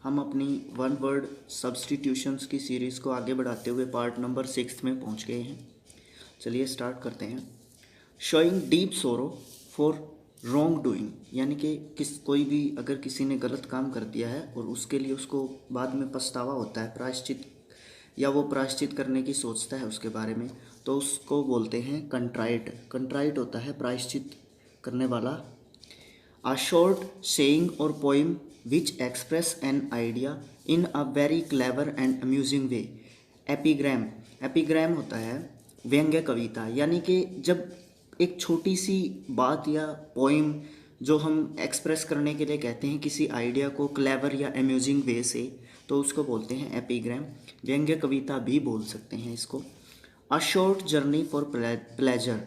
हम अपनी one word substitutions की सीरीज़ को आगे बढ़ाते हुए पार्ट नंबर 6 में पहुंच गए हैं। चलिए स्टार्ट करते हैं। शोइंग डीप सोरो फॉर रॉन्ग डूइंग, यानी कि कोई भी अगर किसी ने गलत काम कर दिया है और उसके लिए उसको बाद में पछतावा होता है, प्रायश्चित, या वो प्रायश्चित करने की सोचता है उसके बारे में, तो उसको बोलते हैं कंट्राइट। कंट्राइट होता है प्रायश्चित करने वाला। A short saying or poem which express an idea in a very clever and amusing way. Epigram, epigram होता है व्यंग्य कविता, यानी कि जब एक छोटी सी बात या पोइम जो हम एक्सप्रेस करने के लिए कहते हैं किसी आइडिया को क्लेवर या अम्यूजिंग वे से, तो उसको बोलते हैं एपीग्राम। व्यंग्य कविता भी बोल सकते हैं इसको। A short journey for pleasure,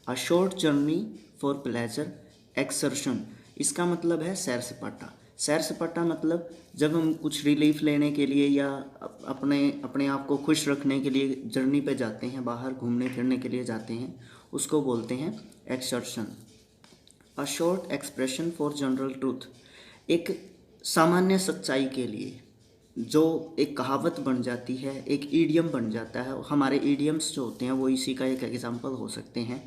a short journey for pleasure exertion, इसका मतलब है सैर सपाटा। सैर सपाटा मतलब जब हम कुछ रिलीफ लेने के लिए या अपने अपने आप को खुश रखने के लिए जर्नी पे जाते हैं, बाहर घूमने फिरने के लिए जाते हैं, उसको बोलते हैं exertion. A short expression for general truth, एक सामान्य सच्चाई के लिए जो एक कहावत बन जाती है, एक ईडियम बन जाता है। हमारे ईडियम्स जो होते हैं वो इसी का एक एग्जांपल हो सकते हैं,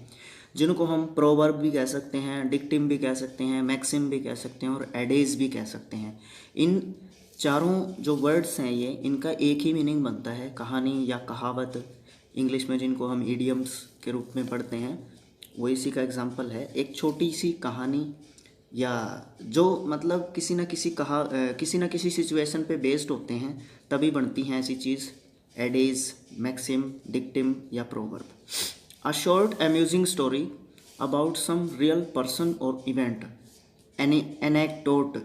जिनको हम प्रोवर्ब भी कह सकते हैं, डिक्टिम भी कह सकते हैं, मैक्सिम भी कह सकते हैं और एडेज भी कह सकते हैं। इन चारों जो वर्ड्स हैं ये, इनका एक ही मीनिंग बनता है, कहानी या कहावत इंग्लिश में, जिनको हम ईडियम्स के रूप में पढ़ते हैं, वो इसी का एग्जांपल है। एक छोटी सी कहानी या जो मतलब किसी न किसी सिचुएशन पे बेस्ड होते हैं, तभी बनती हैं ऐसी चीज़, एडेज, मैक्सिम, डिक्टिम या proverb. A short amusing story about some real person और इवेंट, एनेक्डोट।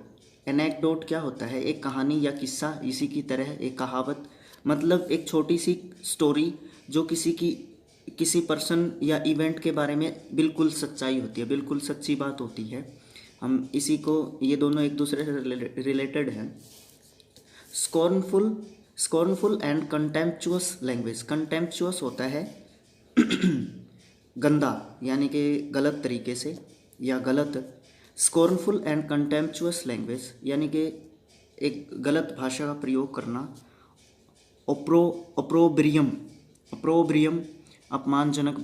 एनेक्डोट क्या होता है? एक कहानी या किस्सा, इसी की तरह एक कहावत, मतलब एक छोटी सी स्टोरी जो किसी पर्सन या इवेंट के बारे में बिल्कुल सच्चाई होती है, बिल्कुल सच्ची बात होती है। हम इसी को, ये दोनों एक दूसरे से रिलेटेड हैं। Scornful and contemptuous language, contemptuous होता है गंदा, यानी कि गलत तरीके से या गलत। स्कॉर्नफुल एंड कंटेम्पचुअस लैंग्वेज यानी कि एक गलत भाषा का प्रयोग करना। अप्रोब्रियम अपमानजनक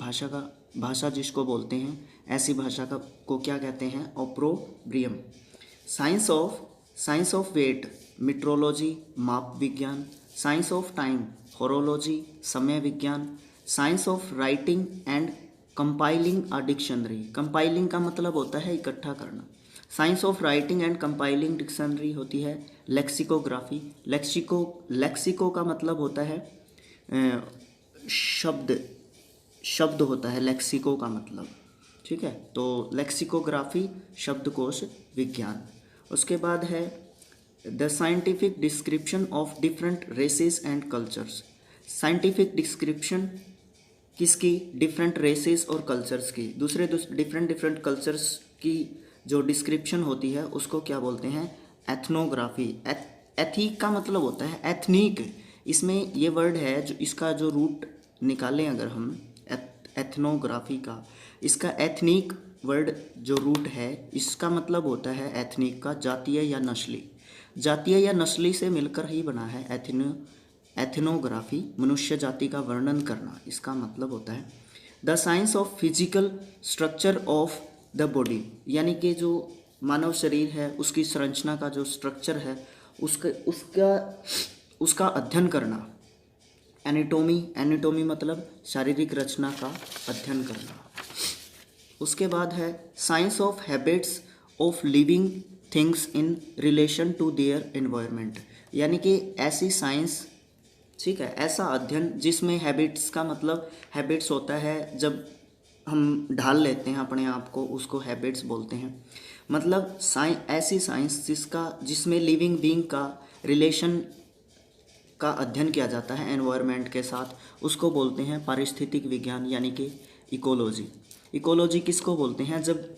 भाषा जिसको बोलते हैं, ऐसी भाषा को क्या कहते हैं? ऑप्रोब्रियम। साइंस ऑफ वेट, मीट्रोलॉजी, माप विज्ञान। साइंस ऑफ टाइम, होरोलॉजी, समय विज्ञान। Science of writing and compiling a dictionary, compiling का मतलब होता है इकट्ठा करना। Science of writing and compiling dictionary होती है लेक्सिकोग्राफी। लेक्सिको का मतलब होता है शब्द होता है लेक्सिको का मतलब, ठीक है। तो लेक्सिकोग्राफी शब्दकोश विज्ञान। उसके बाद है the scientific description of different races and cultures. Scientific description किसकी? डिफरेंट रेसेस और कल्चर्स की, दूसरे डिफरेंट कल्चर्स की जो डिस्क्रिप्शन होती है उसको क्या बोलते हैं? एथनोग्राफी। एथिक का मतलब होता है एथनिक। इसमें ये वर्ड है जो इसका जो रूट निकालें अगर हम एथनोग्राफी का, इसका एथनिक वर्ड जो रूट है, इसका मतलब होता है एथनिक का जातीय या नस्ली। जातीय या नस्ली से मिलकर ही बना है एथनोग्राफी, मनुष्य जाति का वर्णन करना, इसका मतलब होता है। The science of physical structure of the body, यानी कि जो मानव शरीर है उसकी संरचना का जो स्ट्रक्चर है उसका अध्ययन करना। एनाटॉमी मतलब शारीरिक रचना का अध्ययन करना। उसके बाद है science of habits of living things in relation to their environment, यानी कि ऐसी साइंस, ठीक है, ऐसा अध्ययन जिसमें हैबिट्स का मतलब, हैबिट्स होता है जब हम ढाल लेते हैं अपने आप को, उसको हैबिट्स बोलते हैं। मतलब ऐसी साइंस जिसमें लिविंग बीइंग का रिलेशन का अध्ययन किया जाता है एनवायरनमेंट के साथ, उसको बोलते हैं पारिस्थितिक विज्ञान, यानी कि इकोलॉजी। इकोलॉजी किसको बोलते हैं? जब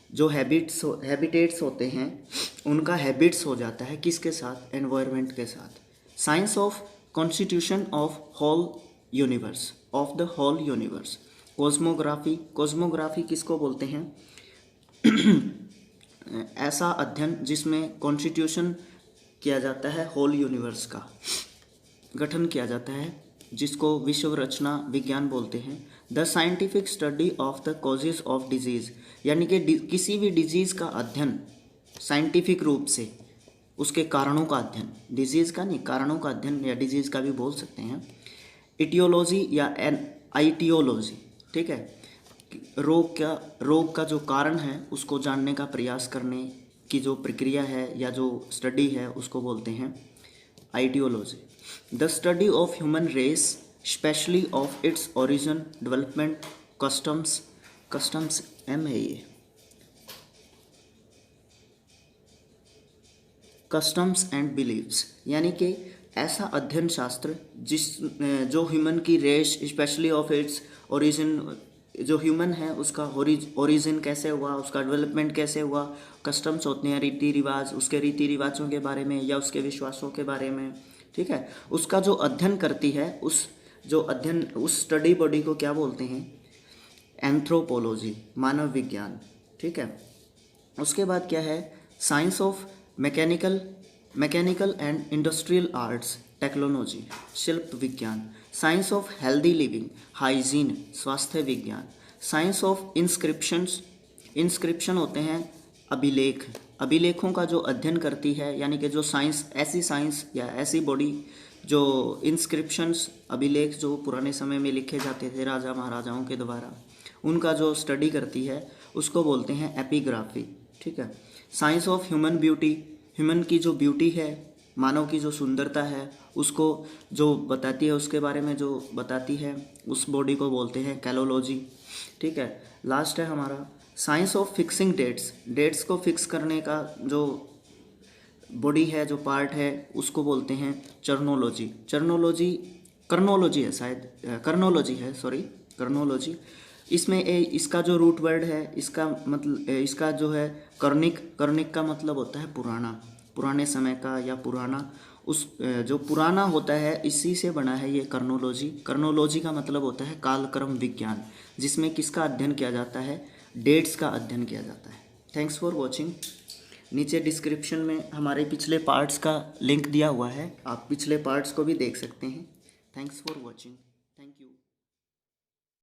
जो हैबिटेट्स होते हैं उनका हैबिट्स हो जाता है किसके साथ? एनवायरनमेंट के साथ। Science of constitution of the whole universe. Cosmography किसको बोलते हैं? ऐसा अध्ययन जिसमें कॉन्स्टिट्यूशन किया जाता है होल यूनिवर्स का गठन किया जाता है, जिसको विश्व रचना विज्ञान बोलते हैं। The scientific study of the causes of disease, यानी कि किसी भी डिजीज़ का अध्ययन साइंटिफिक रूप से, उसके कारणों का अध्ययन, डिजीज़ का नहीं, कारणों का अध्ययन या डिजीज़ का भी बोल सकते हैं। इटियोलॉजी या आइटियोलॉजी, ठीक है, रोग का जो कारण है उसको जानने का प्रयास करने की जो प्रक्रिया है या जो स्टडी है उसको बोलते हैं aetiology. The study of human race, specially of its origin, development, customs एम है ये, कस्टम्स एंड बिलीव्स, यानी कि ऐसा अध्ययन शास्त्र जो ह्यूमन की race, specially of its origin, जो ह्यूमन है उसका ओरिजिन कैसे हुआ, उसका डेवलपमेंट कैसे हुआ, कस्टम्स होते हैं रीति रिवाज, उसके रीति रिवाजों के बारे में या उसके विश्वासों के बारे में, ठीक है, उसका जो अध्ययन करती है, उस स्टडी बॉडी को क्या बोलते हैं? एंथ्रोपोलॉजी, मानव विज्ञान, ठीक है। उसके बाद क्या है? Science of mechanical and industrial arts, technology, शिल्प विज्ञान। Science of healthy living, hygiene, स्वास्थ्य विज्ञान। साइंस ऑफ इंस्क्रिप्शन होते हैं अभिलेखों का जो अध्ययन करती है, यानी कि जो साइंस या ऐसी बॉडी जो इंस्क्रिप्शंस, अभिलेख जो पुराने समय में लिखे जाते थे राजा महाराजाओं के द्वारा, उनका जो स्टडी करती है उसको बोलते हैं एपिग्राफी, ठीक है। Science of human beauty, human की जो ब्यूटी है, मानव की जो सुंदरता है, उसको जो बताती है, उसके बारे में जो बताती है, उस बॉडी को बोलते हैं कैलोलॉजी, ठीक है। लास्ट है हमारा साइंस ऑफ फिक्सिंग डेट्स को फिक्स करने का जो बॉडी है, जो पार्ट है, उसको बोलते हैं कर्नोलॉजी। इसमें इसका जो रूट वर्ड है, इसका जो है कर्निक का मतलब होता है पुराने समय का या पुराना, जो पुराना होता है इसी से बना है ये कर्नोलॉजी का मतलब होता है कालक्रम विज्ञान, जिसमें किसका अध्ययन किया जाता है? डेट्स का अध्ययन किया जाता है। Thanks for watching. नीचे डिस्क्रिप्शन में हमारे पिछले पार्ट्स का लिंक दिया हुआ है, आप पिछले पार्ट्स को भी देख सकते हैं। Thanks for watching.